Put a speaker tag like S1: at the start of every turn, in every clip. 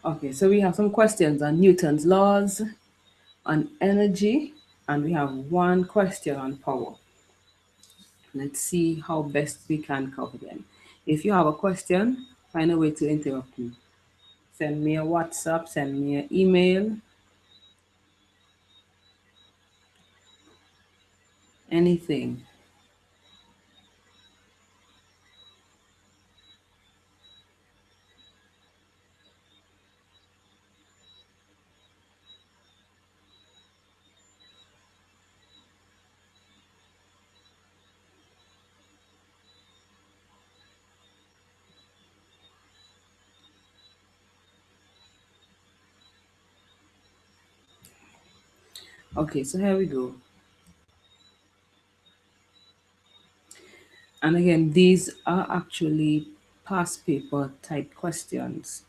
S1: Okay, so we have some questions on Newton's laws, on energy, and we have one question on power. Let's see how best we can cover them. If you have a question, find a way to interrupt me. Send me a WhatsApp, send me an email, anything. Okay, so here we go. And again, these are actually past paper type questions.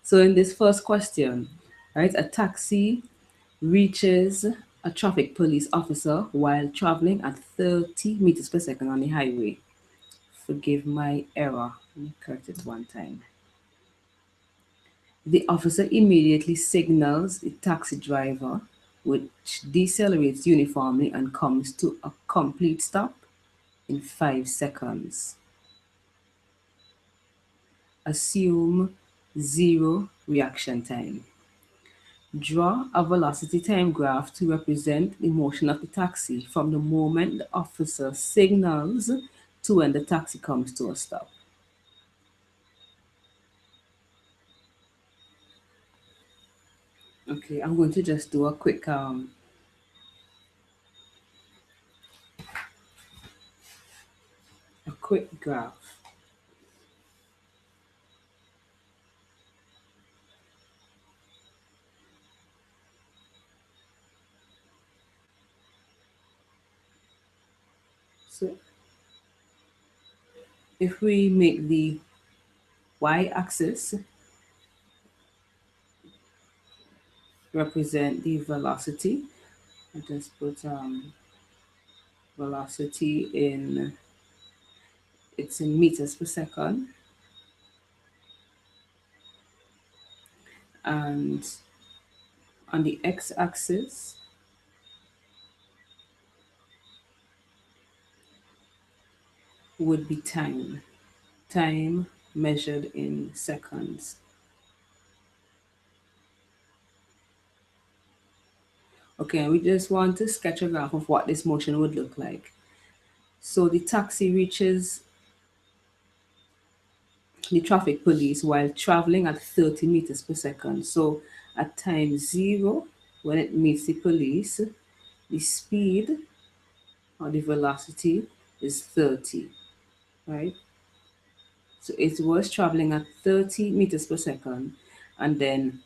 S1: So in this first question, right, a taxi reaches a traffic police officer while traveling at 30 meters per second on the highway. Forgive my error. Let me correct it one time. The officer immediately signals the taxi driver, which decelerates uniformly and comes to a complete stop in 5 seconds. Assume zero reaction time. Draw a velocity time graph to represent the motion of the taxi from the moment the officer signals to when the taxi comes to a stop. Okay, I'm going to just do a quick graph. So if we make the y-axis represent the velocity, I just put velocity in, it's in meters per second, and on the x-axis would be time. Time measured in seconds. Okay, we just want to sketch a graph of what this motion would look like. So the taxi reaches the traffic police while traveling at 30 meters per second. So at time zero, when it meets the police, the speed or the velocity is 30, right? So it was traveling at 30 meters per second, and then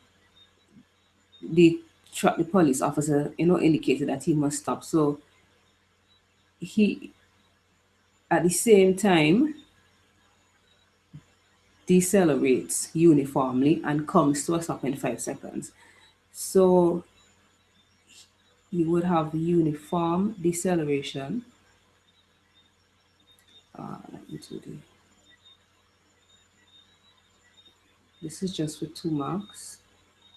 S1: the the police officer, indicated that he must stop. So he, at the same time, decelerates uniformly and comes to a stop in 5 seconds. So you would have uniform deceleration. Let me do this is just for 2 marks.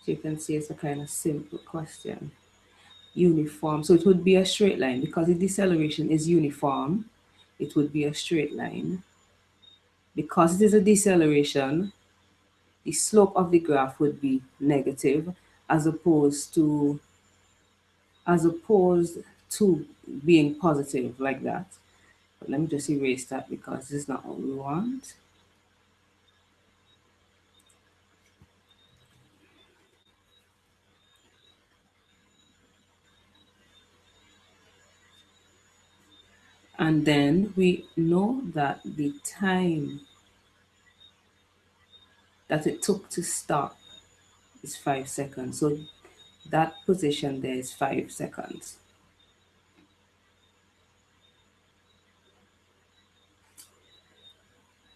S1: So you can see it's a kind of simple question. Uniform. So it would be a straight line because the deceleration is uniform. It would be a straight line. Because it is a deceleration, the slope of the graph would be negative as opposed to as opposed to being positive like that. But let me just erase that because this is not what we want. And then we know that the time that it took to stop is 5 seconds. So that position there is 5 seconds.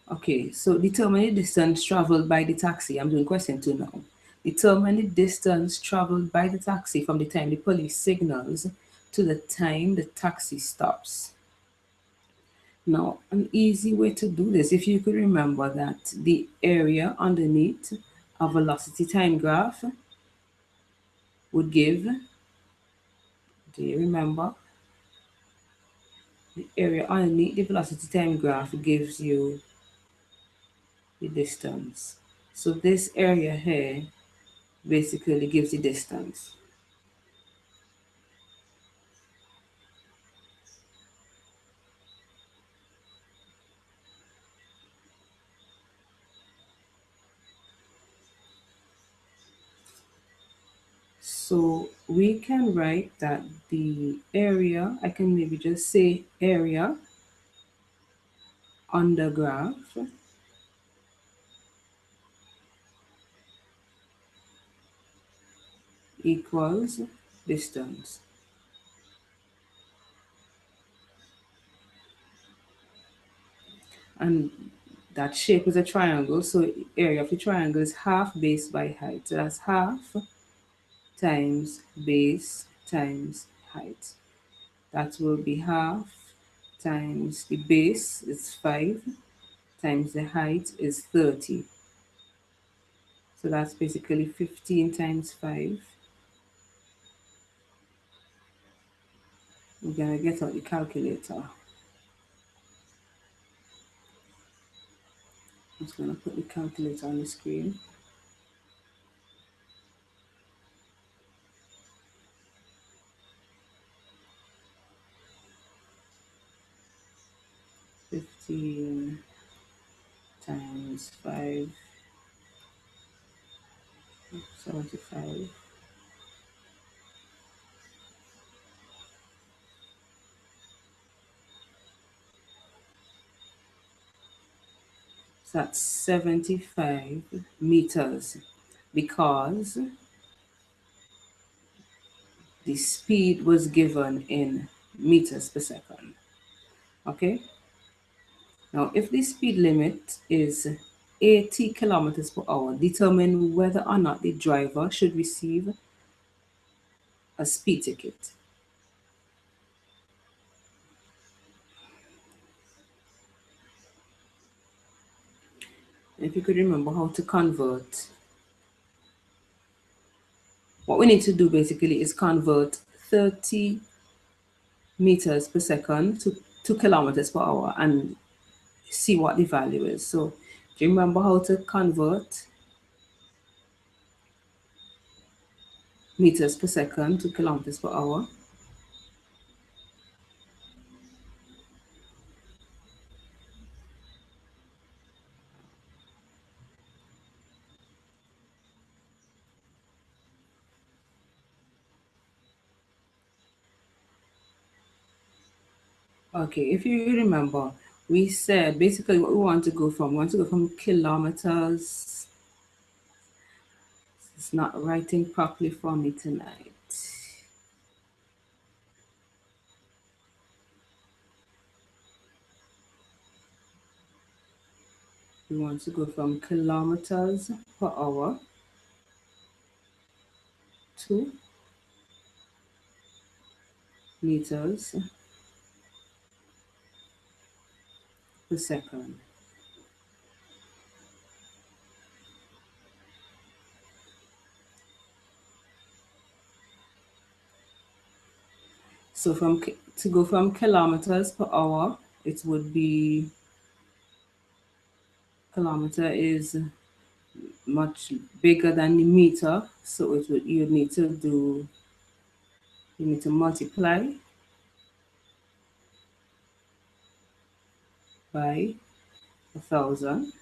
S1: Okay, so determine the distance traveled by the taxi. I'm doing question 2 now. Determine the distance traveled by the taxi from the time the police signals to the time the taxi stops. Now, an easy way to do this, if you could remember that the area underneath a velocity time graph would give, do you remember? The area underneath the velocity time graph gives you the distance. So this area here basically gives the distance. So we can write that the area, I can maybe just say area on the graph equals distance. And that shape is a triangle, so area of the triangle is half base by height. So that's half times base times height. That will be half times the base is 5 times the height is 30. So that's basically 15 times 5. We're going to get out the calculator. I'm just going to put the calculator on the screen. Fifteen times 5, 75. So that's 75 meters because the speed was given in meters per second. Okay? Now, if the speed limit is 80 kilometers per hour, determine whether or not the driver should receive a speed ticket. If you could remember how to convert, what we need to do basically is convert 30 meters per second to kilometers per hour and see what the value is. So, do you remember how to convert meters per second to kilometers per hour? Okay, if you remember, we said basically what we want to go from. We want to go from kilometers. It's not writing properly for me tonight. We want to go from kilometers per hour to meters per second. So to go from kilometers per hour, it would be kilometer is much bigger than the meter, so it would you need to multiply by 1,000.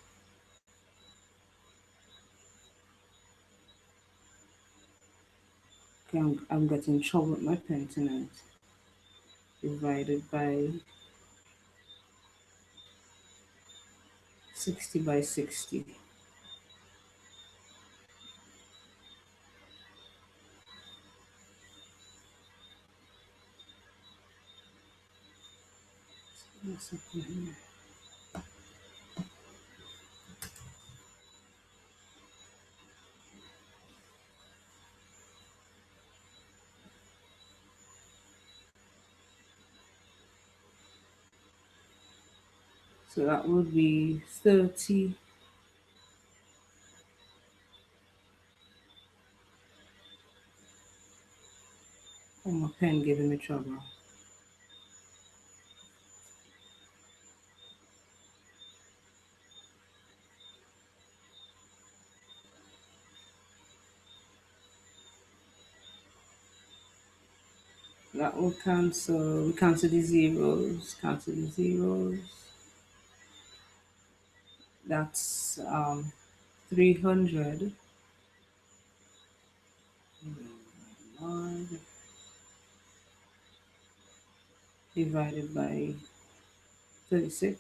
S1: Okay, I'm getting trouble with my pen tonight. Divided by 60 by 60. So that would be 30. Oh, my pen giving me trouble. That will cancel. We cancel the zeros. Cancel the zeros. That's 300 divided by 36.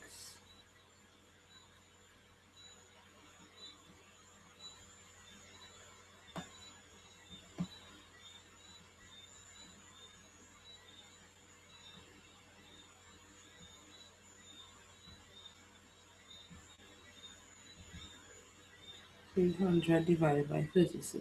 S1: 300 divided by 36.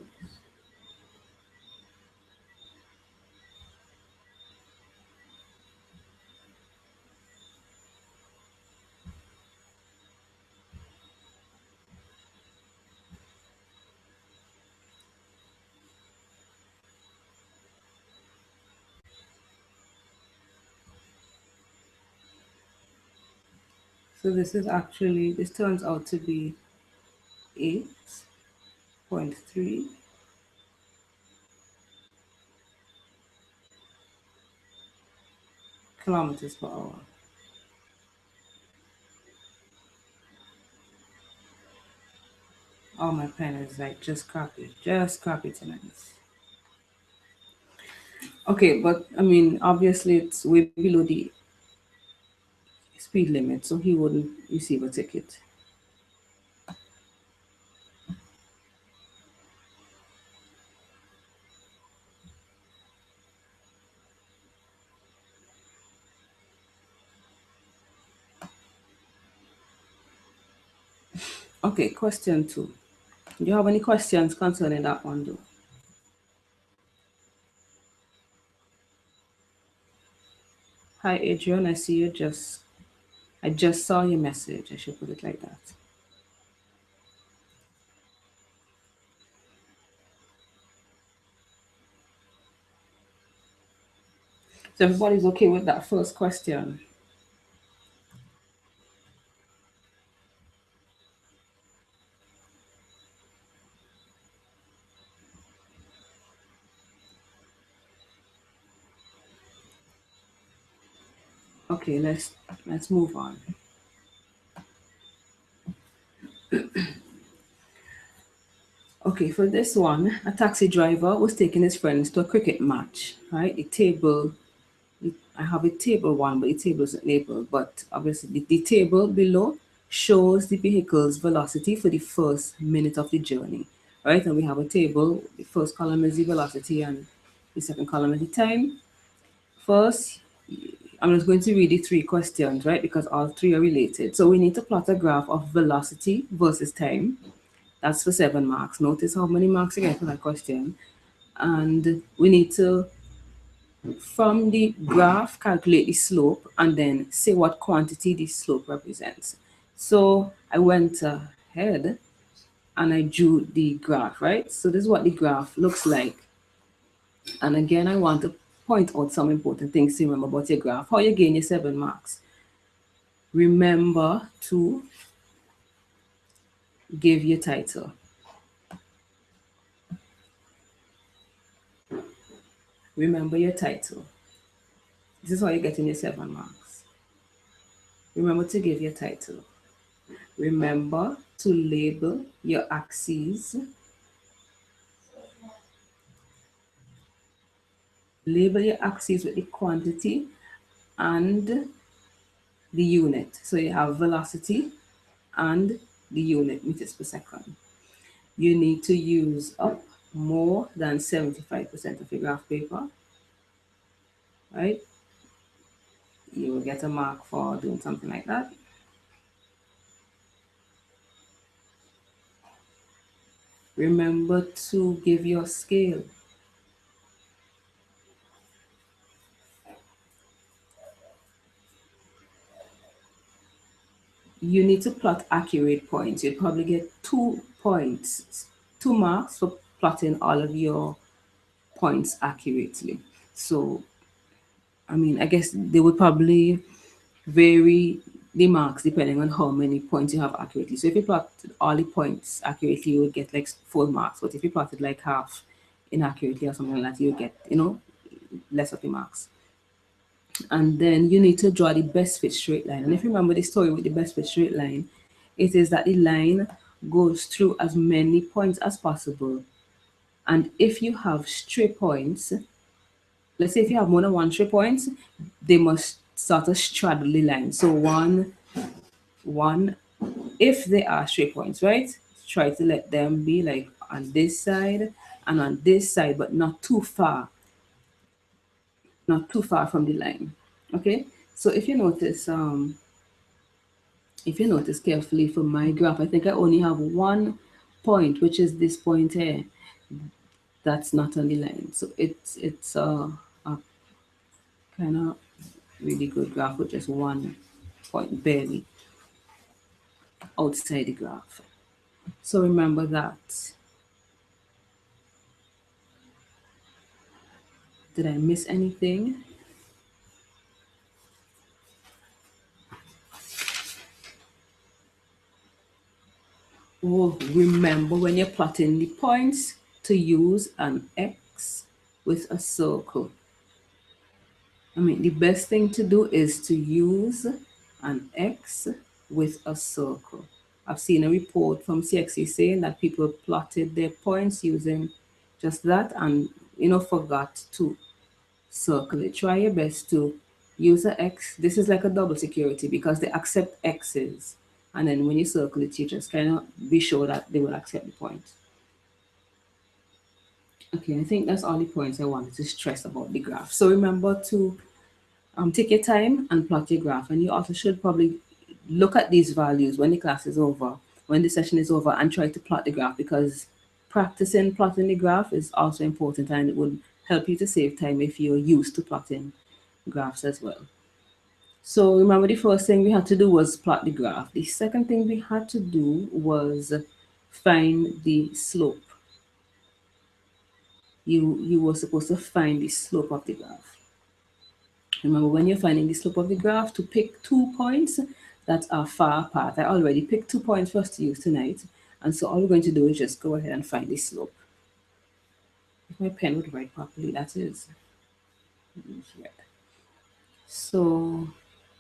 S1: So this turns out to be 8.3 kilometers per hour. Oh, my pen is like just crappy tonight. Okay, but I mean, obviously it's way below the speed limit, so he wouldn't receive a ticket. Okay, question 2. Do you have any questions concerning that one, though? Hi, Adrian. I see you just. I just saw your message. I should put it like that. So everybody's okay with that first question. Okay, let's move on. Okay, for this one, a taxi driver was taking his friends to a cricket match. Right, I have a table one, but the table isn't labeled. But obviously, the table below shows the vehicle's velocity for the first minute of the journey. Right, and we have a table. The first column is the velocity, and the second column is the time. First, I'm just going to read the three questions, right? Because all three are related. So we need to plot a graph of velocity versus time. That's for 7 marks. Notice how many marks you get for that question. And we need to, from the graph, calculate the slope and then say what quantity the slope represents. So I went ahead and I drew the graph, right? So this is what the graph looks like. And again, I want to point out some important things to remember about your graph. How you gain your 7 marks. Remember to give your title. Remember your title. This is how you're getting your 7 marks. Remember to give your title. Remember to label your axes. Label your axes with the quantity and the unit. So you have velocity and the unit meters per second. You need to use up more than 75% of your graph paper, right? You will get a mark for doing something like that. Remember to give your scale. you need to plot accurate points. You'd probably get 2 points, 2 marks for plotting all of your points accurately. So, I mean, I guess they would probably vary the marks depending on how many points you have accurately. So if you plotted all the points accurately, you would get like 4 marks. But if you plotted like half inaccurately or something like that, you would get, less of the marks. And then you need to draw the best fit straight line. And if you remember the story with the best fit straight line, it is that the line goes through as many points as possible. And if you have straight points, let's say if you have more than one straight points, they must sort of straddle the line. So one, if they are straight points, right? Try to let them be like on this side and on this side, but not too far from the line. Okay. So if you notice carefully for my graph, I think I only have one point, which is this point here, that's not on the line. So it's a kind of really good graph with just one point barely outside the graph. So remember that. Did I miss anything? Oh, remember when you're plotting the points to use an X with a circle. I mean, the best thing to do is to use an X with a circle. I've seen a report from CXC saying that people plotted their points using just that and, forgot to circle it. Try your best to use an X. This is like a double security because they accept X's. And then when you circle it, you just kind of be sure that they will accept the point. Okay, I think that's all the points I wanted to stress about the graph. So remember to take your time and plot your graph. And you also should probably look at these values when the class is over, when the session is over, and try to plot the graph because practicing plotting the graph is also important and it would help you to save time if you're used to plotting graphs as well. So remember the first thing we had to do was plot the graph. The second thing we had to do was find the slope. You were supposed to find the slope of the graph. Remember, when you're finding the slope of the graph, to pick 2 points that are far apart. I already picked 2 points for us to use tonight. And so all we're going to do is just go ahead and find the slope. If my pen would write properly, that is. Right. So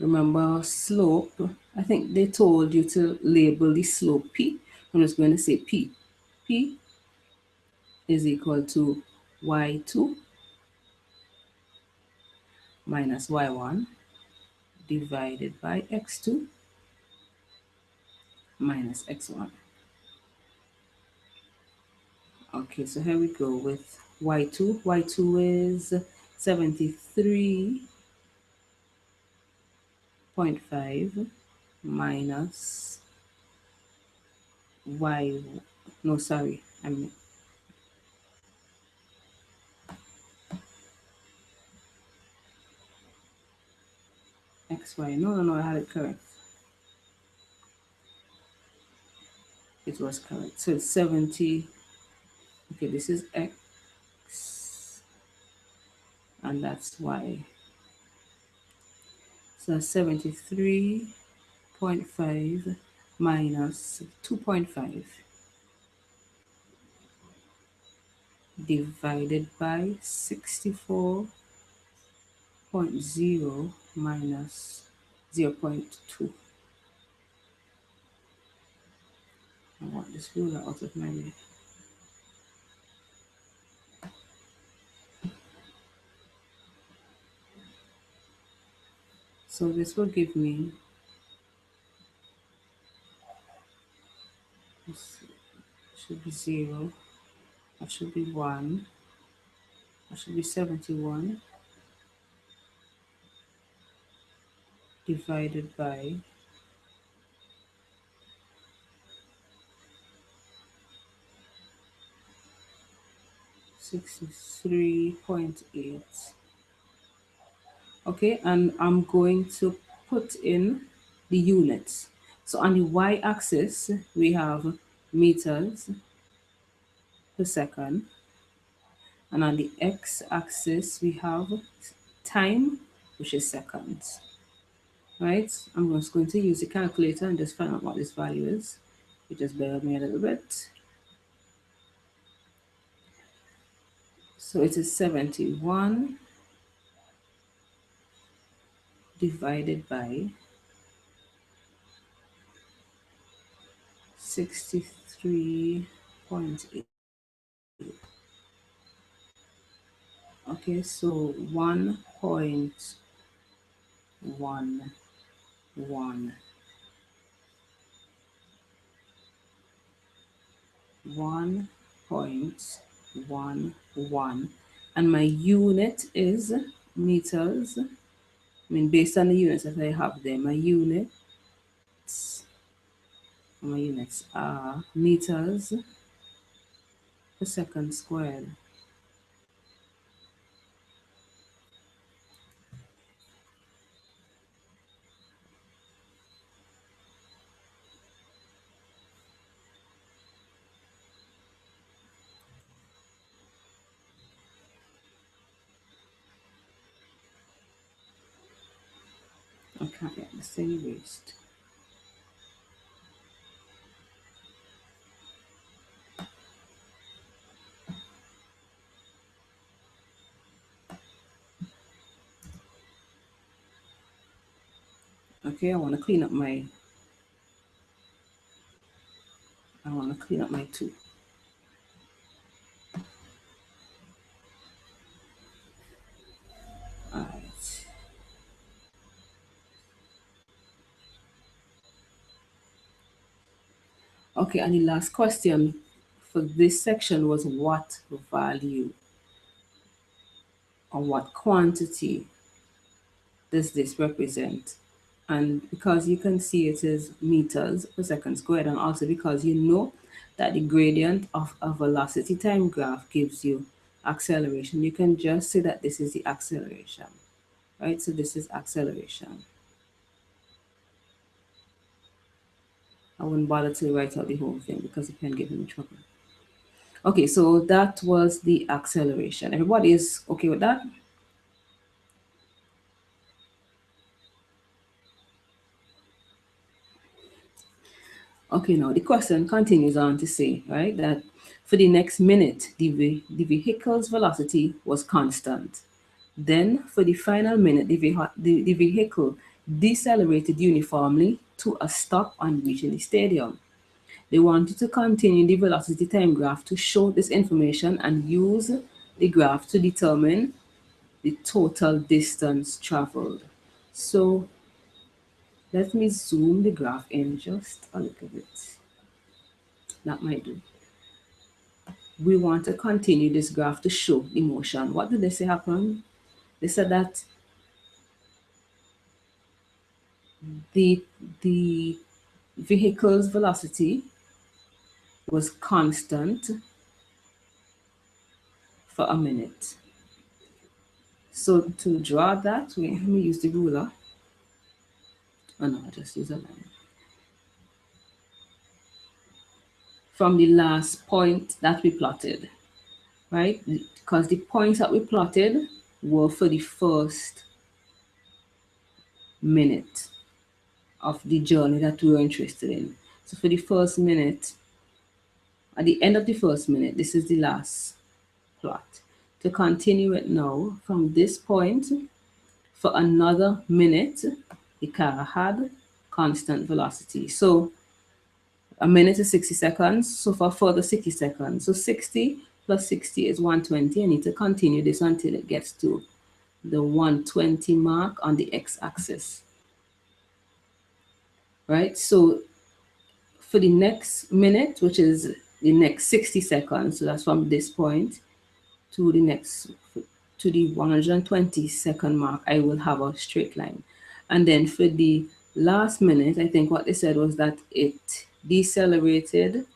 S1: remember slope, I think they told you to label the slope P. I'm just going to say P. P is equal to y2 minus y1 divided by x2 minus x1. Okay, so here we go with y2. Y2 is 73.5 minus y, no, sorry, I mean xy. No, I had it correct. It was correct. So it's 70. Okay, this is x and that's y. So 73.5 minus 2.5 divided by 64.0 minus 0.2. I want this ruler out of my way. So this will give me, this should be 0, that should be 1, that should be 71 divided by 63.8. Okay, and I'm going to put in the units. So on the y-axis, we have meters per second. And on the x-axis, we have time, which is seconds. Right? I'm just going to use the calculator and just find out what this value is. You just bear with me a little bit. So it is 71 divided by 63.8. Okay, so 1.11, and my unit is meters. I mean, based on the units that I have there, my units are meters per second squared. I can't get this thing erased. Okay, I want to clean up my two. All right. Okay, and the last question for this section was what value or what quantity does this represent? And because you can see it is meters per second squared, and also because you know that the gradient of a velocity time graph gives you acceleration, you can just say that this is the acceleration, right? So this is acceleration. I wouldn't bother to write out the whole thing because it can give me trouble. Okay, so that was the acceleration. Everybody is okay with that? Okay, now the question continues on to say, right, that for the next minute, the vehicle's velocity was constant. Then, for the final minute, the vehicle decelerated uniformly to a stop on reaching the stadium. They wanted to continue the velocity time graph to show this information and use the graph to determine the total distance traveled. So let me zoom the graph in just a little bit. That might do. We want to continue this graph to show the motion. What did they say happened? They said that the the vehicle's velocity was constant for a minute. So to draw that, let me use the ruler. Oh no, I just use a line. From the last point that we plotted, right? Because the points that we plotted were for the first minute of the journey that we were interested in. So for the first minute, at the end of the first minute, this is the last plot. To continue it now, from this point, for another minute, the car had constant velocity. So a minute is 60 seconds, so for further 60 seconds. So 60 plus 60 is 120. I need to continue this until it gets to the 120 mark on the x-axis. Right? So for the next minute, which is the next 60 seconds, so that's from this point to the next, to the 120-second mark, I will have a straight line. And then for the last minute, I think what they said was that it decelerated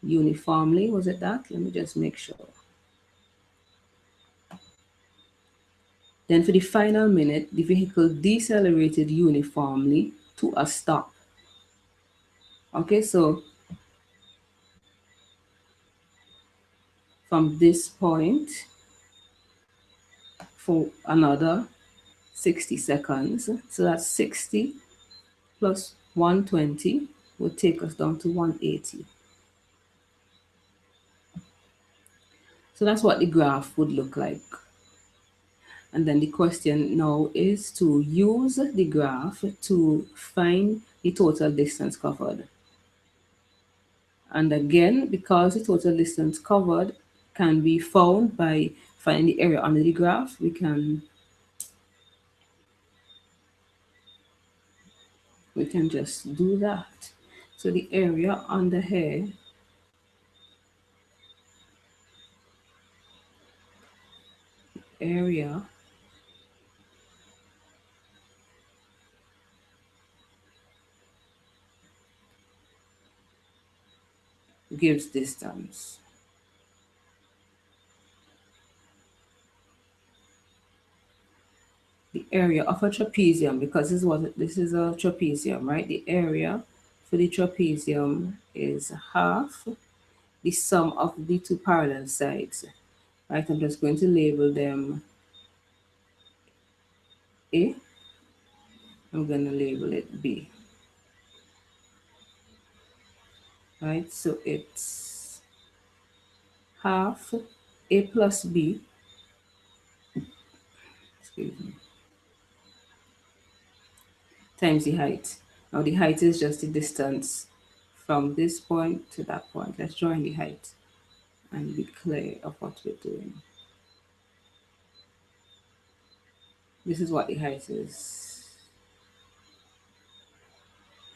S1: uniformly. Was it that? Let me just make sure. Then for the final minute, the vehicle decelerated uniformly to a stop. Okay, so from this point for another 60 seconds, so that's 60 plus 120 would take us down to 180. So that's what the graph would look like. And then the question now is to use the graph to find the total distance covered. And again, because the total distance covered can be found by finding the area under the graph, we can just do that. So the area under here area gives distance. The area of a trapezium, because this is a trapezium, right? The area for the trapezium is half the sum of the two parallel sides. Right, I'm just going to label them A. I'm going to label it B. Right, so it's half A plus B, excuse me, times the height. Now the height is just the distance from this point to that point. Let's join the height and be clear of what we're doing. This is what the height is,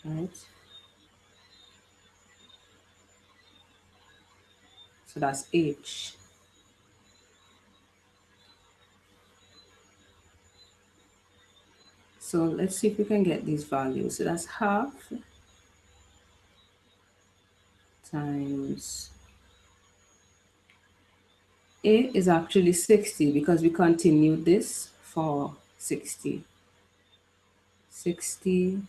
S1: right? So that's H. So let's see if we can get these values. So that's half times A is actually 60 because we continued this for 60. 60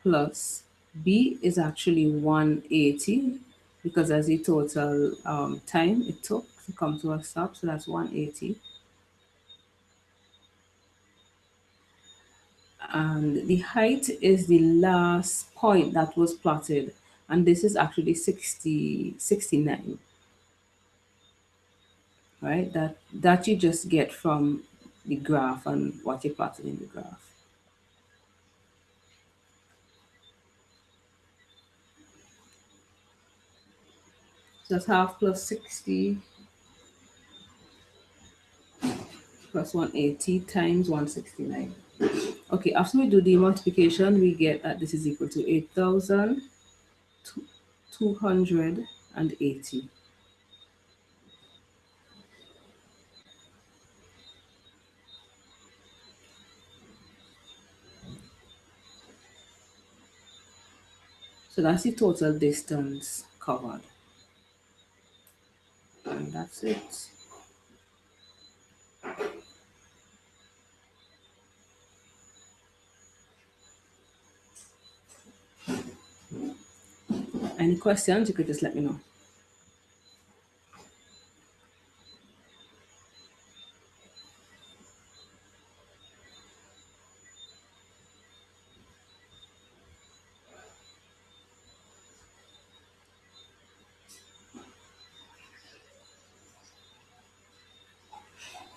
S1: plus B is actually 180 because as the total time it took to come to a stop, so that's 180. And the height is the last point that was plotted, and this is actually 69, right? That you just get from the graph and what you plotted in the graph. So that's half plus 60 plus 180 times 169. Okay, after we do the multiplication, we get that this is equal to 8,280. So that's the total distance covered. And that's it. Any questions, you could just let me know.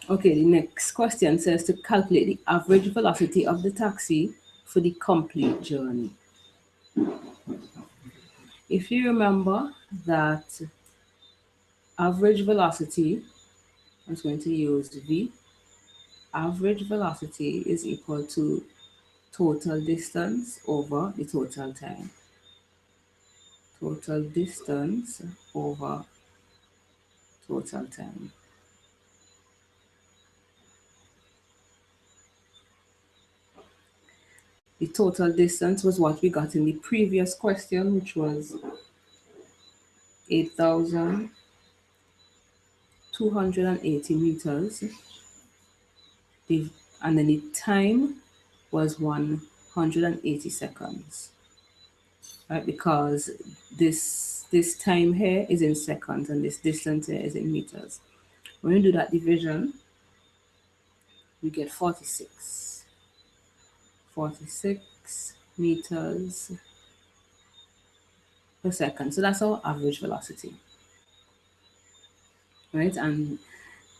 S1: Okay, the next question says to calculate the average velocity of the taxi for the complete journey. If you remember that average velocity, I'm just going to use V, average velocity is equal to total distance over the total time. Total distance over total time. The total distance was what we got in the previous question, which was 8,280 meters. And then the time was 180 seconds. right? Because this time here is in seconds and this distance here is in meters. When you do that division, you get 46 meters per second. So that's our average velocity, right? And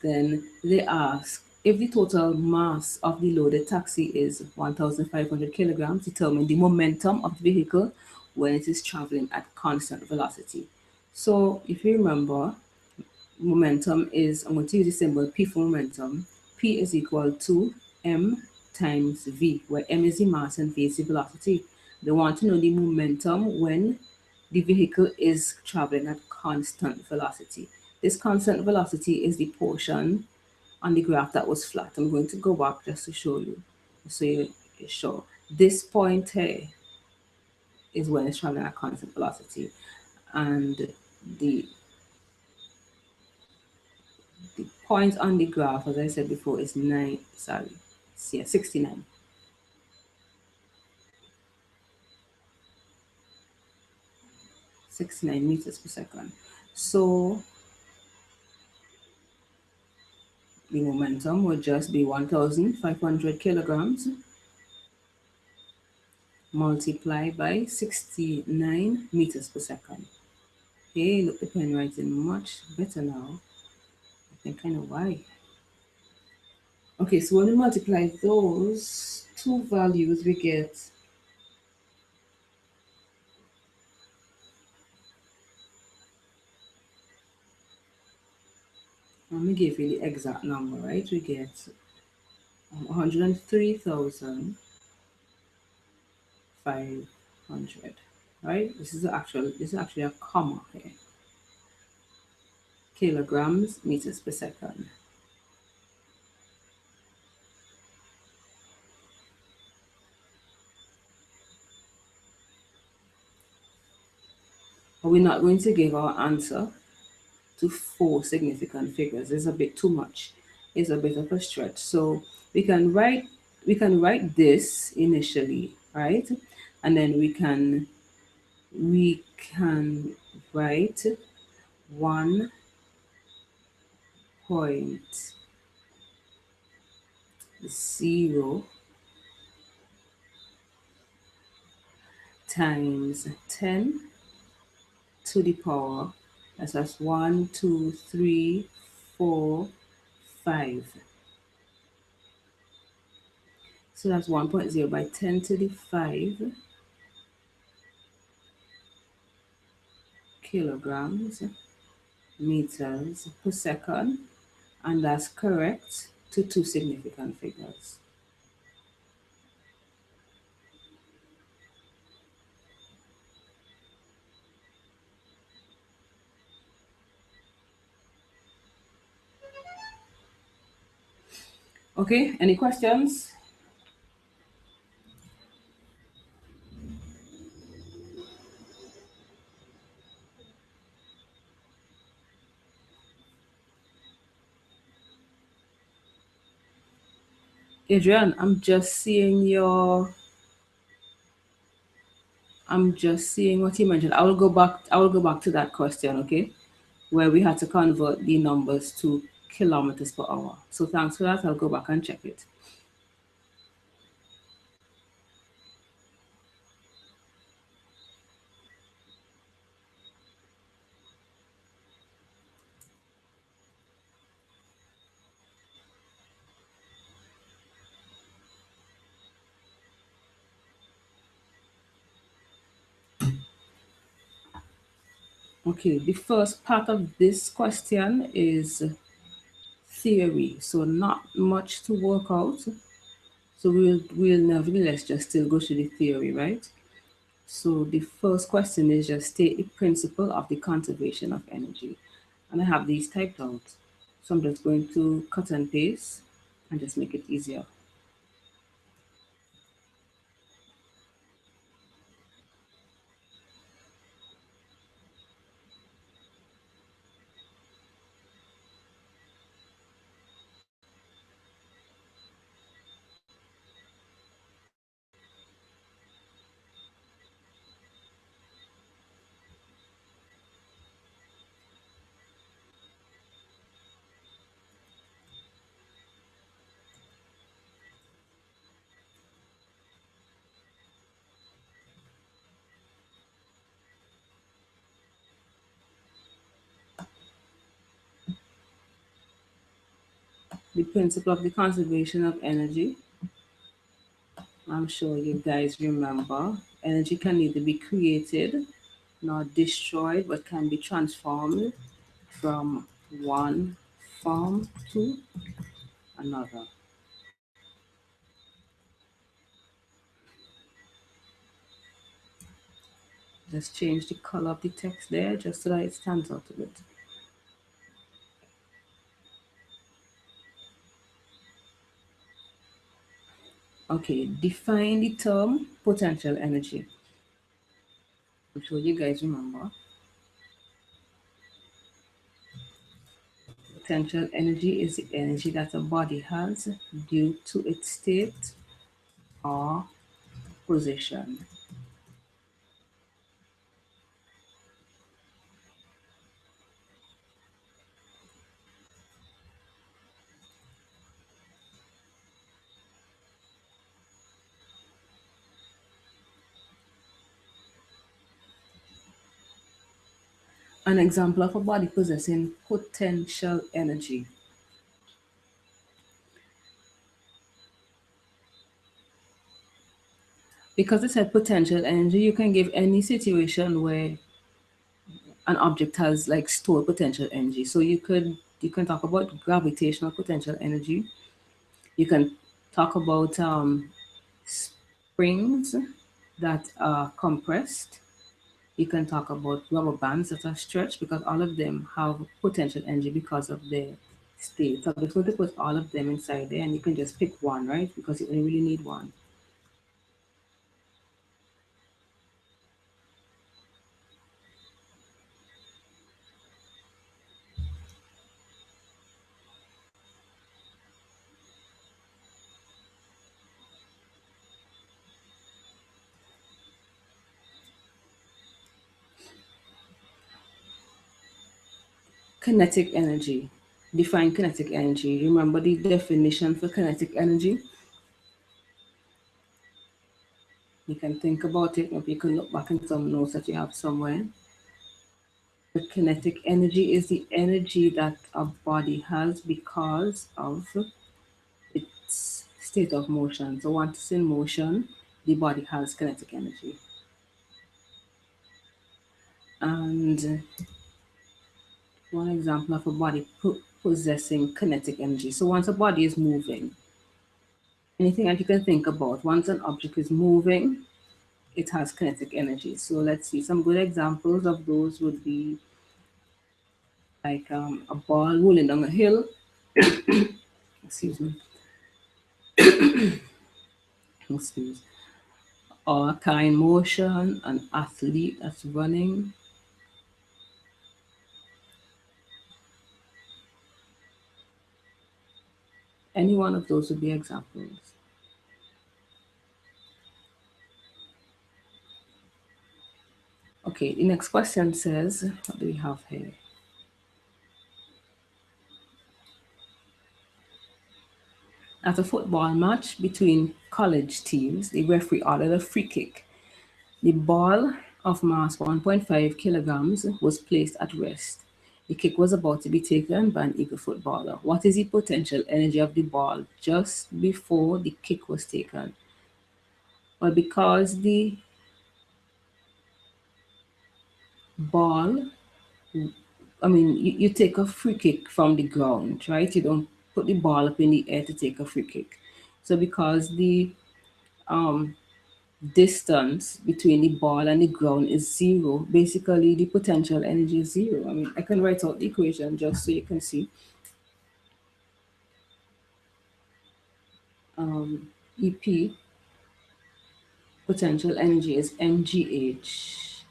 S1: then they ask if the total mass of the loaded taxi is 1,500 kilograms, determine the momentum of the vehicle when it is traveling at constant velocity. So if you remember, momentum is, I'm going to use the symbol P for momentum. P is equal to M times V, where M is the mass and V is the velocity. They want to know the momentum when the vehicle is traveling at constant velocity. This constant velocity is the portion on the graph that was flat. I'm going to go back just to show you, so you're sure. This point here is when it's traveling at constant velocity, and the the point on the graph, as I said before, is 69. 69 meters per second. So the momentum would just be 1,500 kilograms multiplied by 69 meters per second. Hey, look, the pen writing much better now. I think I know why. Okay, so when we multiply those two values, we get, let me give you the exact number, right? We get 103,500, right? This is actually a comma here. Kilograms, meters per second. But we're not going to give our answer to four significant figures. It's a bit too much. It's a bit of a stretch. So we can write this initially, right? And then we can write 1.0 times 10 to the power, that's 1, 2, 3, 4, 5. So that's 1.0 by 10 to the 5 kilograms meters per second, and that's correct to two significant figures. Okay, any questions? Adrian, I'm just seeing what you mentioned. I will go back to that question, okay? Where we had to convert the numbers to kilometers per hour. So thanks for that. I'll go back and check it. Okay, the first part of this question is theory, so not much to work out. So we'll nevertheless just still go through the theory, right? So the first question is just state the principle of the conservation of energy. And I have these typed out. So I'm just going to cut and paste and just make it easier. The principle of the conservation of energy. I'm sure you guys remember. Energy can neither be created nor destroyed, but can be transformed from one form to another. Just change the color of the text there just so that it stands out a bit. Okay, define the term potential energy. I'm sure you guys remember. Potential energy is the energy that a body has due to its state or position. An example of a body possessing potential energy. Because it said potential energy, you can give any situation where an object has like stored potential energy. So you can talk about gravitational potential energy. You can talk about springs that are compressed. You can talk about rubber bands that are stretched because all of them have potential energy because of their state. So I'm just going to put all of them inside there and you can just pick one, right? Because you only really need one. Kinetic energy. Define kinetic energy. Remember the definition for kinetic energy? You can think about it, or you can look back in some notes that you have somewhere. The kinetic energy is the energy that a body has because of its state of motion. So once it's in motion, the body has kinetic energy. And one example of a body possessing kinetic energy. So once a body is moving, anything that you can think about, once an object is moving, it has kinetic energy. So let's see, some good examples of those would be like a ball rolling down a hill, excuse me, excuse, or a car in motion, an athlete that's running. Any one of those would be examples. Okay, the next question says, what do we have here? At a football match between college teams, the referee ordered a free kick. The ball of mass 1.5 kilograms was placed at rest. The kick was about to be taken by an eager footballer. What is the potential energy of the ball just before the kick was taken? Well, because the ball, you take a free kick from the ground, right? You don't put the ball up in the air to take a free kick. So because the um, distance between the ball and the ground is zero, basically the potential energy is zero. I can write out the equation just so you can see. Um, EP, potential energy is mgh,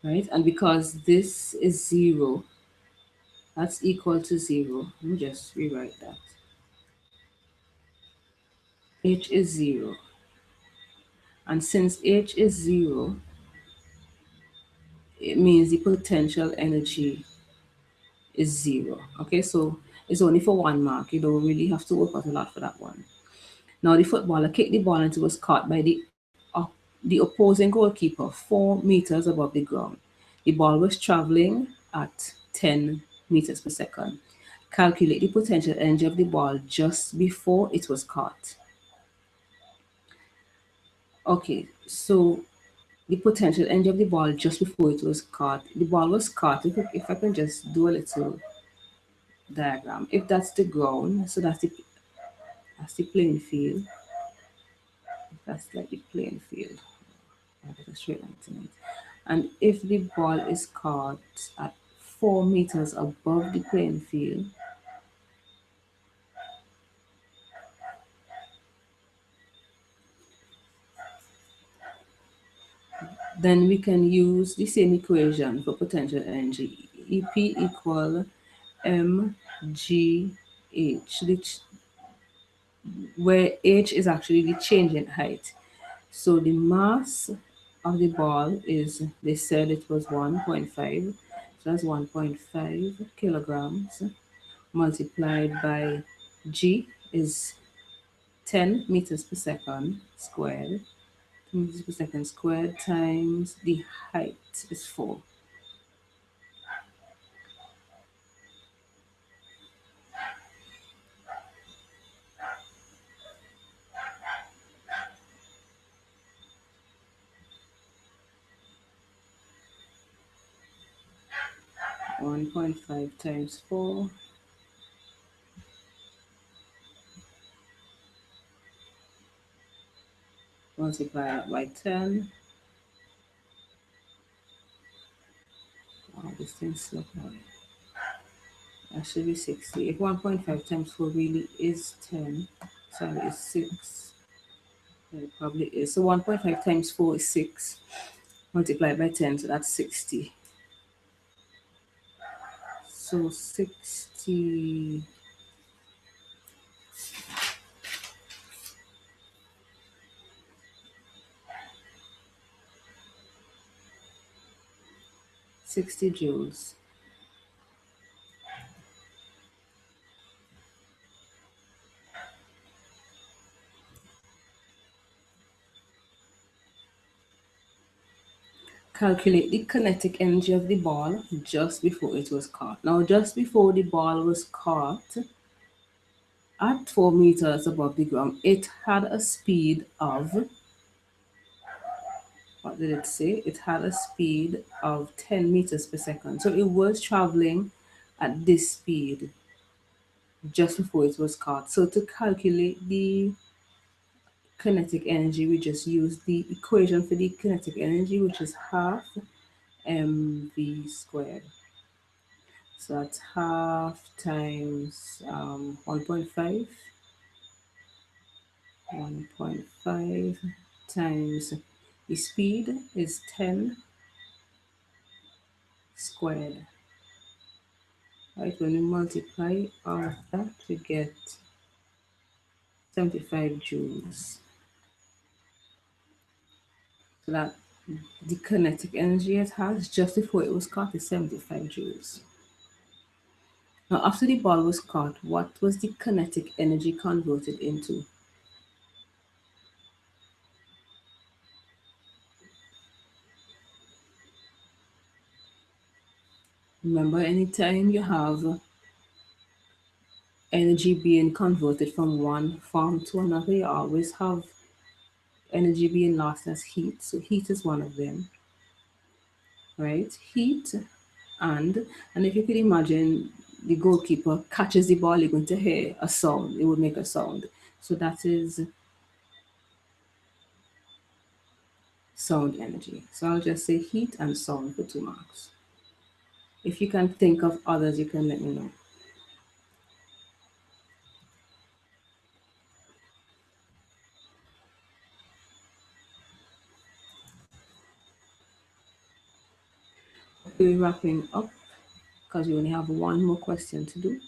S1: right? And because this is zero, that's equal to zero. Let me just rewrite that. H is zero. And since H is zero, it means the potential energy is zero. Okay, so it's only for 1 mark. You don't really have to work out a lot for that one. Now the footballer kicked the ball and it was caught by the opposing goalkeeper 4 meters above the ground. The ball was traveling at 10 meters per second. Calculate the potential energy of the ball just before it was caught. Okay, so the potential energy of the ball just before it was caught. The ball was caught. If I can just do a little diagram. If that's the ground, so that's the playing field. That's like the playing field. I get a straight line tonight. And if the ball is caught at 4 meters above the playing field, then we can use the same equation for potential energy. EP equal mgh, where h is actually the change in height. So the mass of the ball is, they said it was 1.5, so that's 1.5 kilograms multiplied by g is 10 meters per second squared, 10 meters per second squared times the height is 4. 1.5 times 4 multiplied by 10. Oh, this thing's slow. That should be 60. If 1.5 times 4 really is 10, sorry, it's 6. It probably is. So 1.5 times 4 is 6 multiplied by 10, so that's 60. So 60 joules. Calculate the kinetic energy of the ball just before it was caught. Now, just before the ball was caught, at 4 meters above the ground, it had a speed of, what did it say? It had a speed of 10 meters per second. So it was traveling at this speed just before it was caught. So to calculate the kinetic energy, we just use the equation for the kinetic energy, which is half mv squared. So that's half times 1.5, 1.5 times the speed is 10 squared. Right, when we multiply all of that, we get 75 joules. So that the kinetic energy it has just before it was caught is 75 joules. Now, after the ball was caught, what was the kinetic energy converted into? Remember, anytime you have energy being converted from one form to another, you always have energy being lost as heat. So heat is one of them, right? Heat and and if you could imagine the goalkeeper catches the ball, you're going to hear a sound. It would make a sound. So that is sound energy. So I'll just say heat and sound for 2 marks. If you can think of others, you can let me know. We're wrapping up because we only have one more question to do.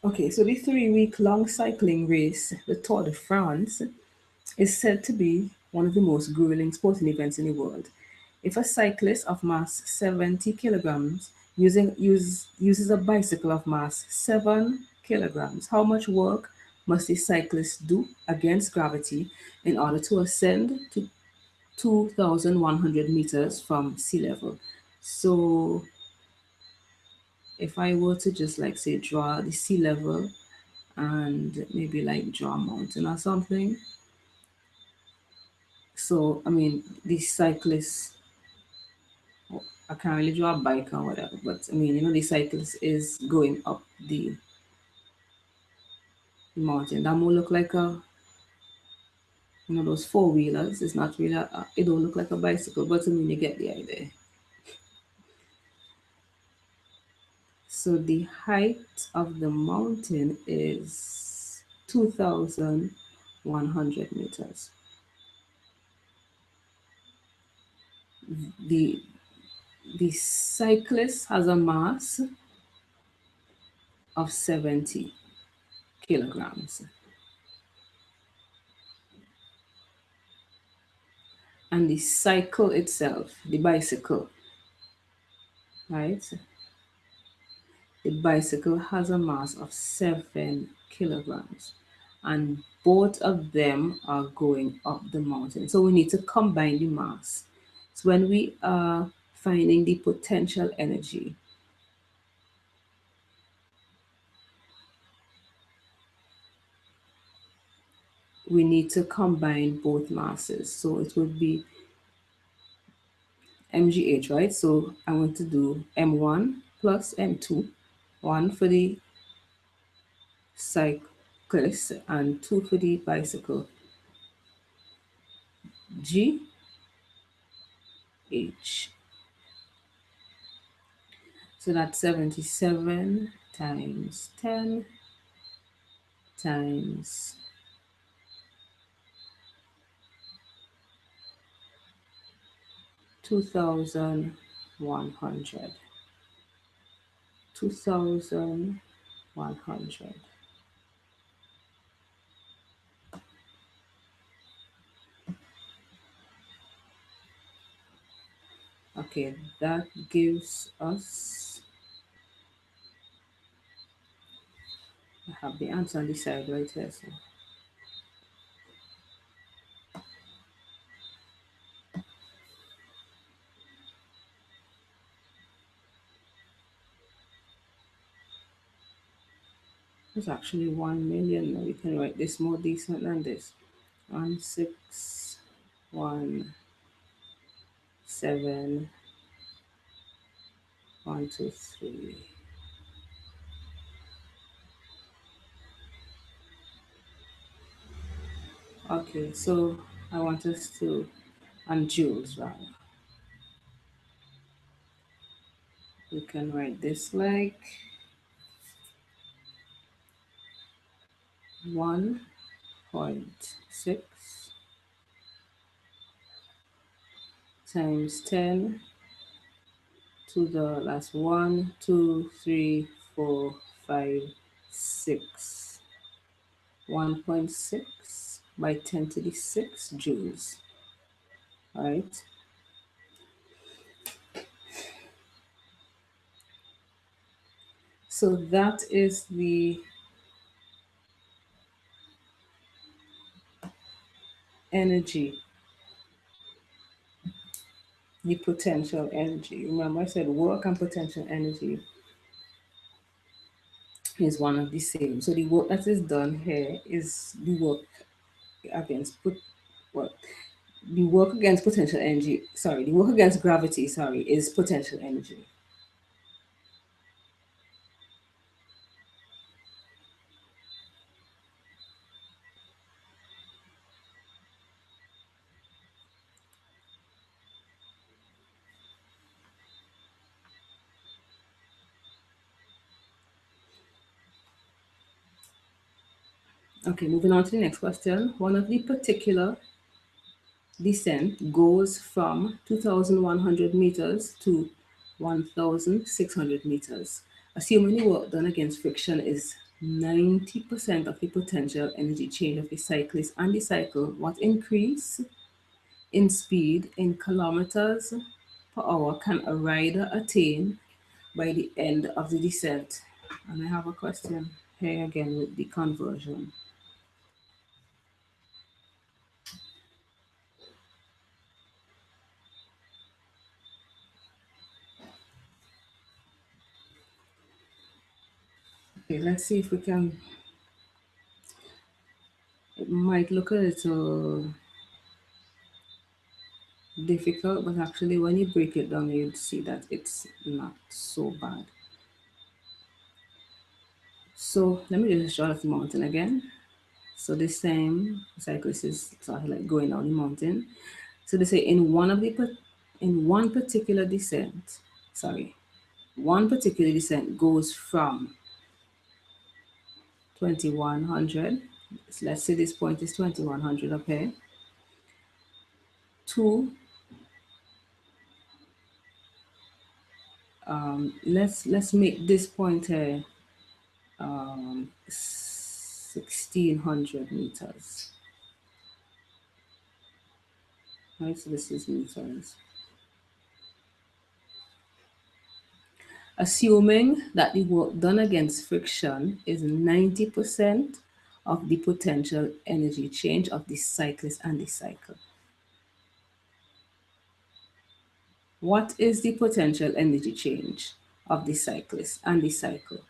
S1: Okay, so the 3 week long cycling race, the Tour de France, is said to be one of the most grueling sporting events in the world. If a cyclist of mass 70 kilograms uses a bicycle of mass 7 kilograms. How much work must a cyclist do against gravity in order to ascend to 2,100 meters from sea level? So if I were to just like say draw the sea level and maybe like draw a mountain or something. So I mean the cyclist, I can't really draw a bike or whatever, but I mean the cyclist is going up the mountain. That more look like a those four wheelers. It's not really it don't look like a bicycle, but I mean you get the idea. So the height of the mountain is 2,100 meters. The the cyclist has a mass of 70 kilograms. And the cycle itself, the bicycle, right? The bicycle has a mass of 7 kilograms. And both of them are going up the mountain. So we need to combine the mass. So when we are finding the potential energy, we need to combine both masses. So it would be mgh, right? So I'm going to do m1 plus m2, 1 for the cyclist and 2 for the bicycle. G H. So that's 77 times 10 times 2,100. 2,100. Okay, that gives us, I have the answer on the side right here. So it's actually 1 million. Now we can write this more decent than this. 1617123. Okay, so I want us to, and joules rather. We can write this like 1.6 times 10 to the last 1, 2, 3, 4, 5, 6. 1.6 by 10 to the 6 joules, right? So that is the energy, the potential energy. Remember, I said work and potential energy is one of the same. So the work that is done here is the work against what the work against potential energy. Sorry, the work against gravity. Sorry, is potential energy. Okay, moving on to the next question. One of the particular descent goes from 2,100 meters to 1,600 meters. Assuming the work done against friction is 90% of the potential energy change of the cyclist and the cycle, what increase in speed in kilometers per hour can a rider attain by the end of the descent. And I have a question here again with the conversion. Okay, let's see if we can. It might look a little difficult, but actually, when you break it down, you'd see that it's not so bad. So let me just draw the mountain again. So this same cyclist is sort of like going down the mountain. So they say in one particular descent, sorry, one particular descent goes from 2100. So let's say this point is 2100 up here to let's make this point here 1600 meters. Right, so this is meters. Assuming that the work done against friction is 90% of the potential energy change of the cyclist and the cycle. What is the potential energy change of the cyclist and the cycle?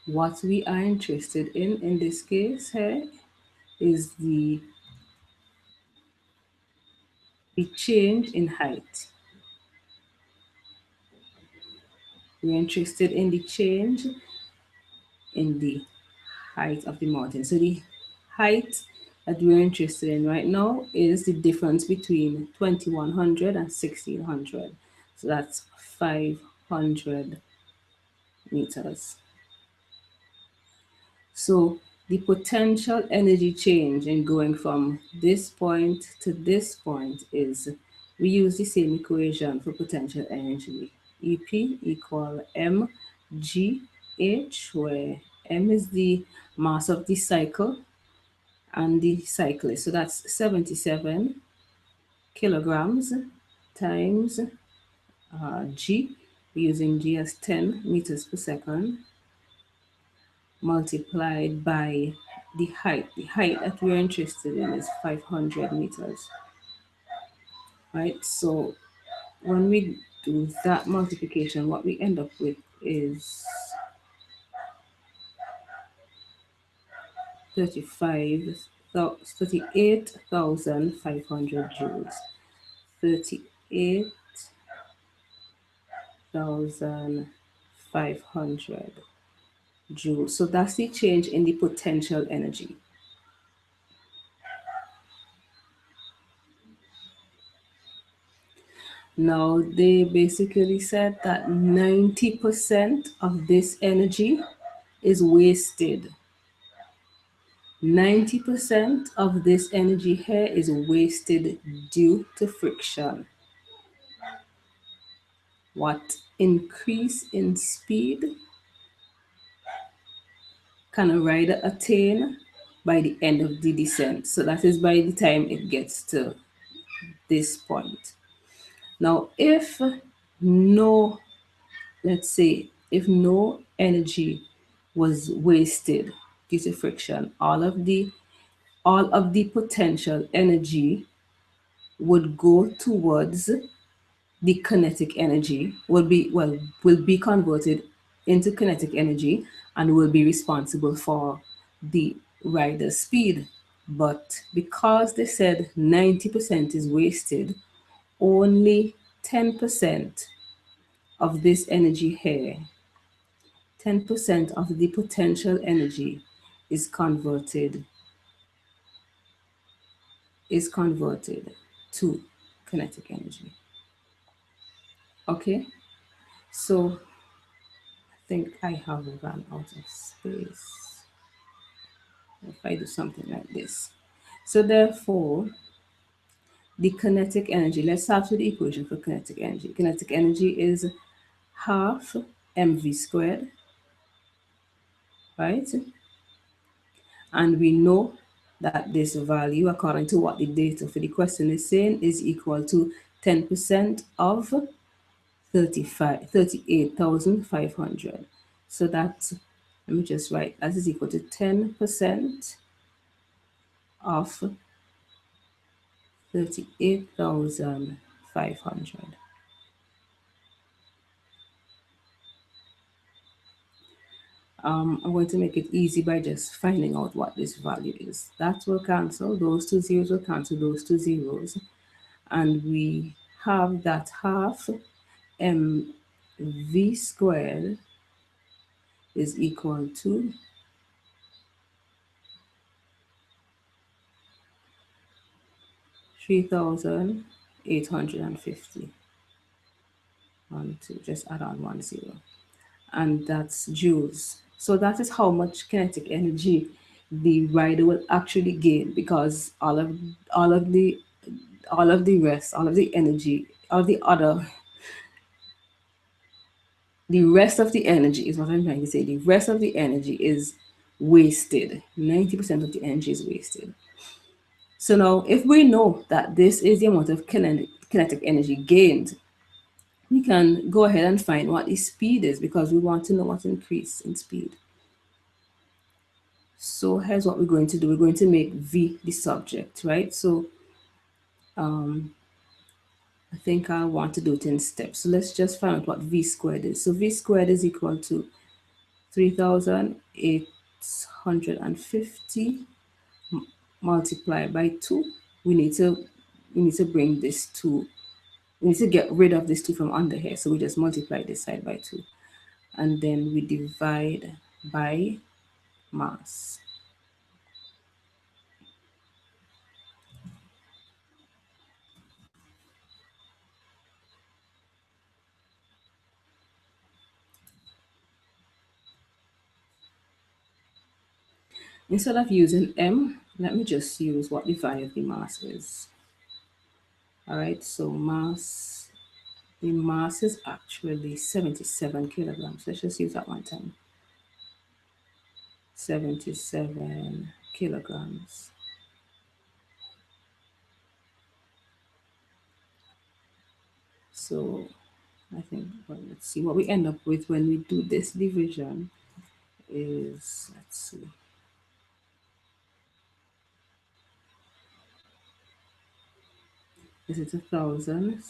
S1: What we are interested in this case here is the change in height. We're interested in the change in the height of the mountain. So the height that we're interested in right now is the difference between 2100 and 1600. So that's 500 meters. So the potential energy change in going from this point to this point is, we use the same equation for potential energy. EP equal mgh, where m is the mass of the cycle and the cyclist. So that's 77 kilograms times g, we're using g as 10 meters per second, multiplied by the height. The height that we're interested in is 500 meters, right? So when we do that multiplication, what we end up with is 38,500 joules. 38,500 joules. So that's the change in the potential energy. Now, they basically said that 90% of this energy is wasted. 90% of this energy here is wasted due to friction. What increase in speed can a rider attain by the end of the descent? So that is by the time it gets to this point. Now, if no, let's say, if no energy was wasted due to friction, all of the potential energy would go towards the kinetic energy, will be converted into kinetic energy and will be responsible for the rider's speed. But because they said 90% is wasted, only 10% of this energy here, 10% of the potential energy is converted to kinetic energy. Okay, so I think I have run out of space if I do something like this. So therefore, the kinetic energy, let's start with the equation for kinetic energy. Kinetic energy is half mv squared, right? And we know that this value, according to what the data for the question is saying, is equal to 10% of 38,500. So that, let me just write, that is equal to 10% of 38,500. I'm going to make it easy by just finding out what this value is. That will cancel, those two zeros will cancel those two zeros, and we have that half mv squared is equal to 3,850. One, two, just add on one zero. And that's joules. So that is how much kinetic energy the rider will actually gain, because all of the all of the rest, all of the energy, all of the other, the rest of the energy is what I'm trying to say. The rest of the energy is wasted. 90% of the energy is wasted. So now, if we know that this is the amount of kinetic energy gained, we can go ahead and find what the speed is, because we want to know what increase in speed. So here's what we're going to do. We're going to make V the subject, right? So I think I want to do it in steps. So let's just find out what V squared is. So V squared is equal to 3,850 multiplied by 2. We need to bring this 2. We need to get rid of this 2 from under here. So we just multiply this side by 2. And then we divide by mass. Instead of using m, let me just use what the value of the mass is. All right, so the mass is actually 77 kilograms. Let's just use that one time. 77 kilograms. So I think, well, let's see what we end up with when we do this division is, let's see. Is it 1,000?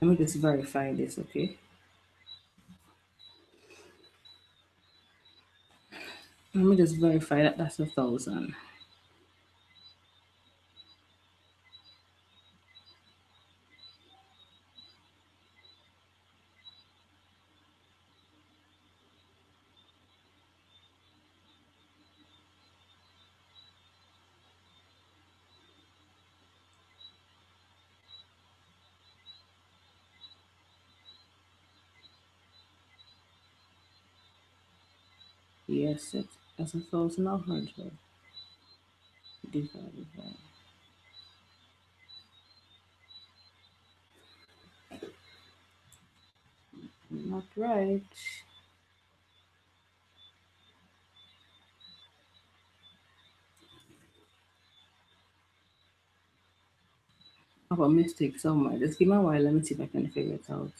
S1: Let me just verify this, okay? Let me just verify that that's 1,000. Yes, that's 1,100 divided by. Not right. I have a mistake somewhere. Just give me a while. Let me see if I can figure it out.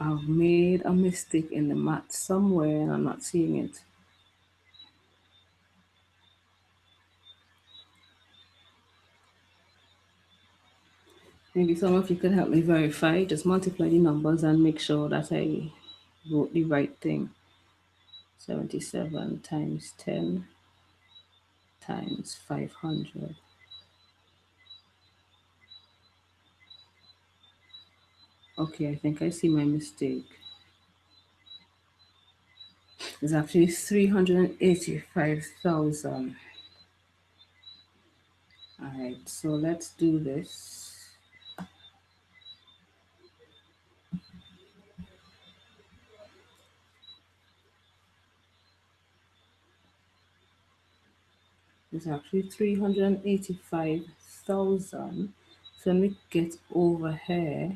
S1: I've made a mistake in the math somewhere and I'm not seeing it. Maybe some of you can help me verify. Just multiply the numbers and make sure that I wrote the right thing. 77 times 10 times 500. Okay, I think I see my mistake. It's actually 385,000. Alright, so let's do this. It's actually 385,000. So when we get over here,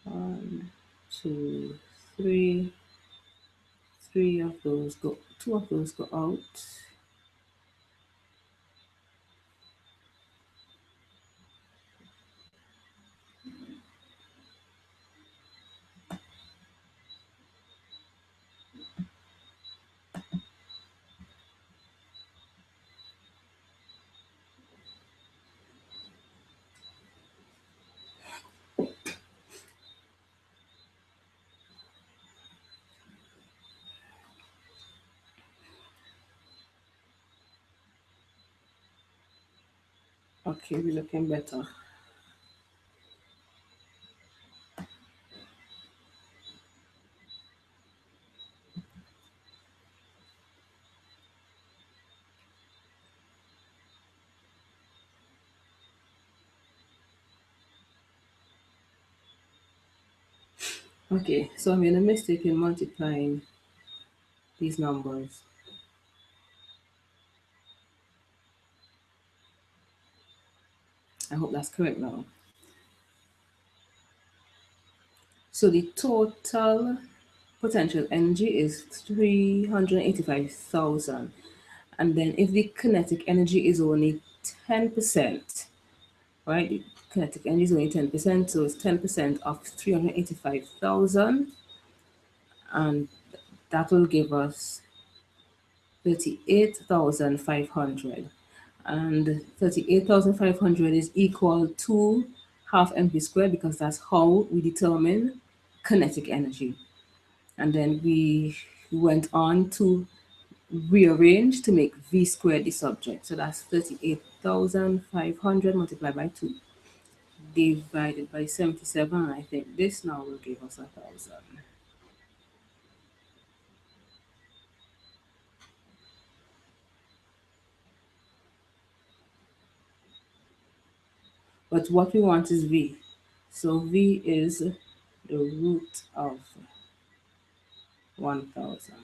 S1: one, two, three, three of those go, two of those go out. Okay, we're looking better. Okay, so I made a mistake in multiplying these numbers. I hope that's correct now. So the total potential energy is 385,000. And then if the kinetic energy is only 10%, right? The kinetic energy is only 10%, so it's 10% of 385,000, and that will give us 38,500. And 38,500 is equal to half mv squared because that's how we determine kinetic energy. And then we went on to rearrange to make v squared the subject. So that's 38,500 multiplied by 2 divided by 77. I think this now will give us 1,000. But what we want is v. So v is the root of 1,000.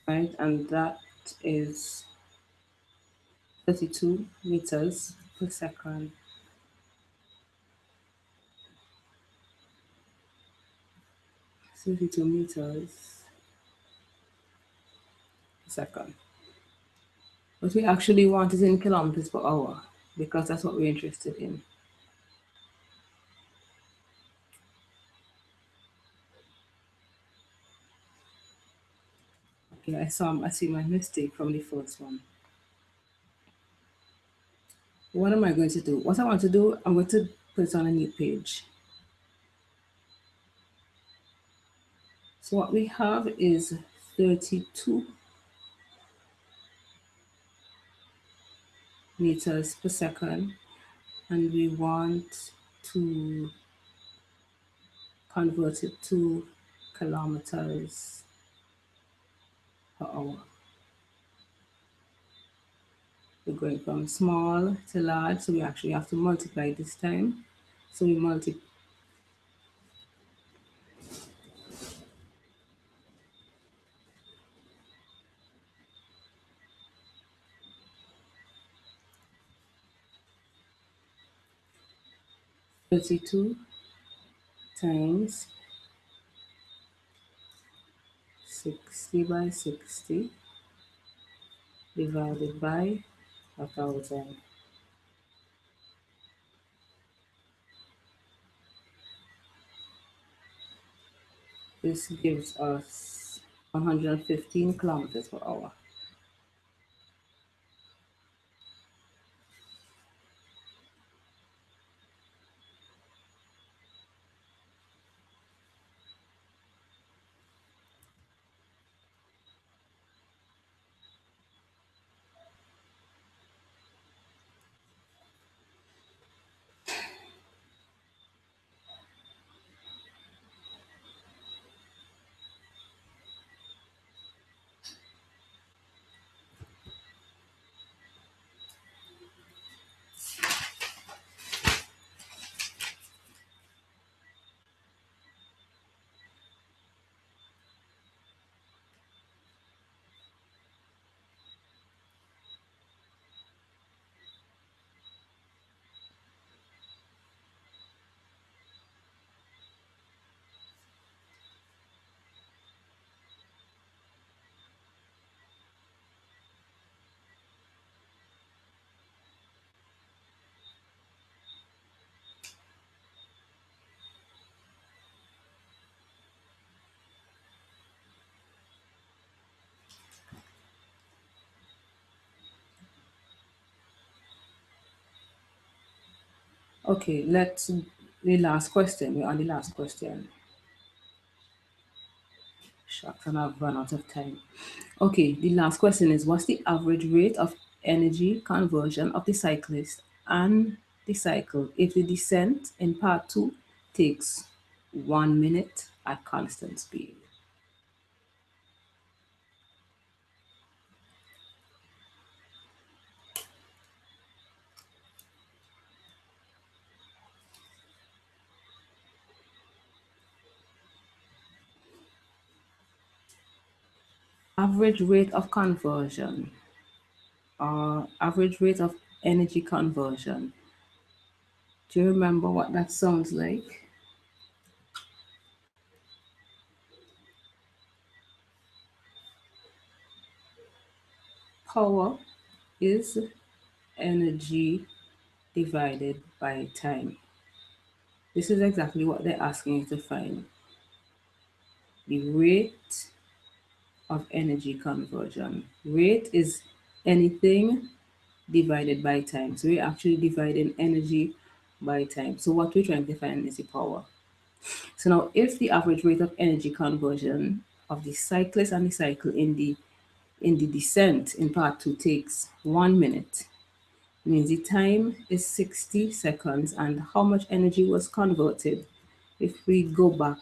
S1: Right? And that is 32 meters per second. 32 meters per second. What we actually want is in kilometers per hour because that's what we're interested in. Okay, I see my mistake from the first one. What am I going to do? What I want to do, I'm going to put it on a new page. So what we have is 32 meters per second, and we want to convert it to kilometers per hour. We're going from small to large, so we actually have to multiply this time. So we multiply 32 times 60 by 60 divided by 1,000. This gives us 115 kilometers per hour. Okay, let's the last question. We're on the last question. Shucks, and I've run out of time. Okay, the last question is what's the average rate of energy conversion of the cyclist and the cycle if the descent in part two takes 1 minute at constant speed? Average rate of conversion or average rate of energy conversion. Do you remember what that sounds like? Power is energy divided by time. This is exactly what they're asking you to find. The rate of energy conversion. Rate is anything divided by time. So we're actually dividing energy by time. So what we're trying to find is the power. So now if the average rate of energy conversion of the cyclist and the cycle in the descent in part two takes 1 minute, means the time is 60 seconds and how much energy was converted. If we go back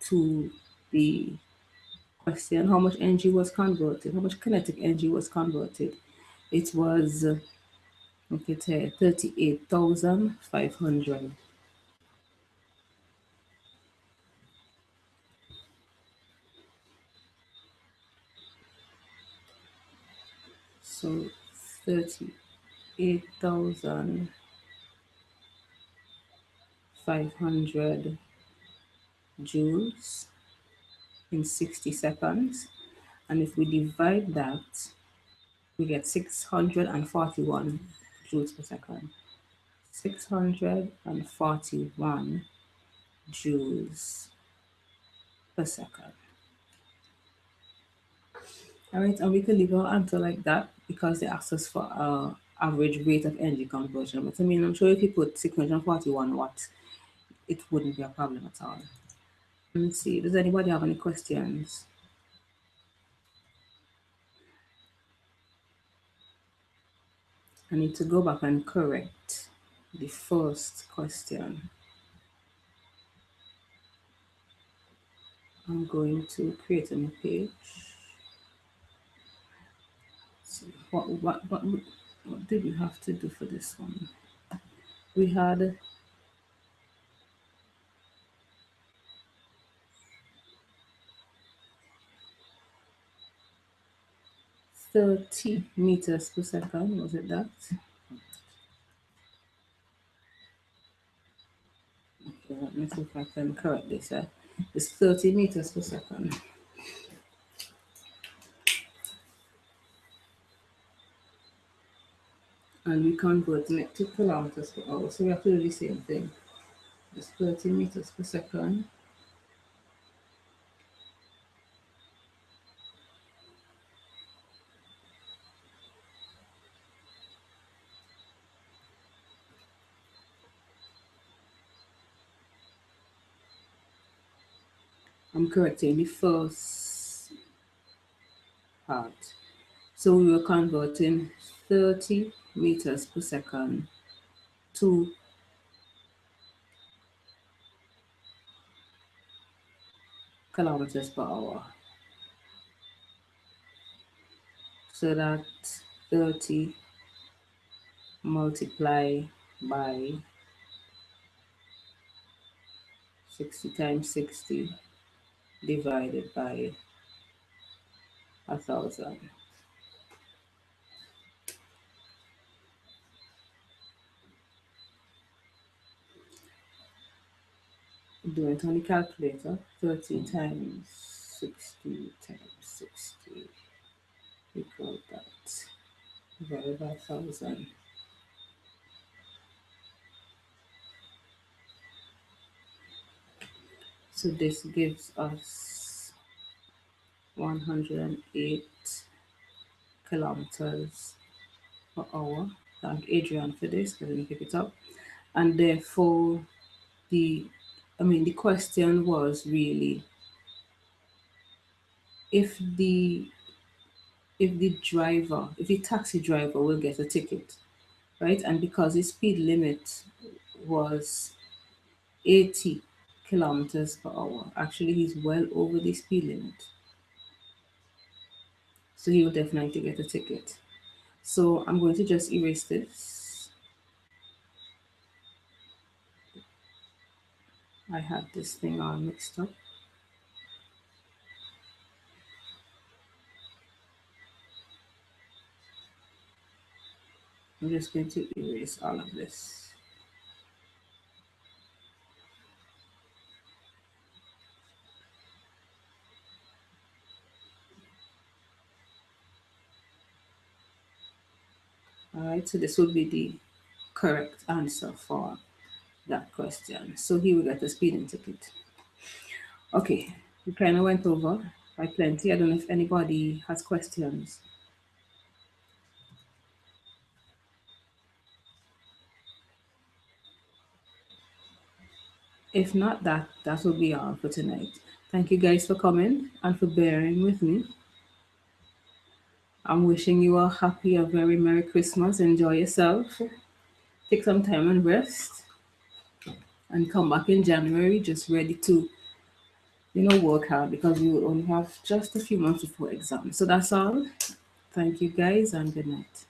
S1: to the question, how much energy was converted, how much kinetic energy was converted, it was, look at here, 38,500. So 38,500 joules in 60 seconds. And if we divide that, we get 641 joules per second. 641 joules per second. All right, and we can leave our answer like that because they asked us for average rate of energy conversion. But I mean, I'm sure if you put 641 watts, it wouldn't be a problem at all. Let's see, does anybody have any questions? I need to go back and correct the first question. I'm going to create a new page. So what did we have to do for this one? We had 30 meters per second, was it that? Okay, let me see if I can correct this. It's 30 meters per second. And we converting it to kilometers per hour. So we have to do the same thing. It's 30 meters per second I'm correcting the first part. So we were converting 30 meters per second to kilometers per hour. So that 30 multiply by 60 times 60 divided by 1,000. Do it on the calculator. 30 times 60 times 60 equal that divided by 1,000. So this gives us 108 kilometers per hour. Thank Adrian for this, because I didn't pick it up. And therefore, the the question was really if if the taxi driver will get a ticket, right? And because his speed limit was 80 kilometers per hour, actually he's well over the speed limit, so he will definitely get a ticket. So I'm going to just erase this. I had this thing all mixed up. I'm just going to erase all of this. All right, so this will be the correct answer for that question. So he will get a speeding ticket. Okay, we kind of went over by plenty. I don't know if anybody has questions. If not, that will be all for tonight. Thank you guys for coming and for bearing with me. I'm wishing you a happy, a very Merry Christmas. Enjoy yourself. Take some time and rest, and come back in January just ready to, work hard, because we will only have just a few months before exams. So that's all. Thank you guys and good night.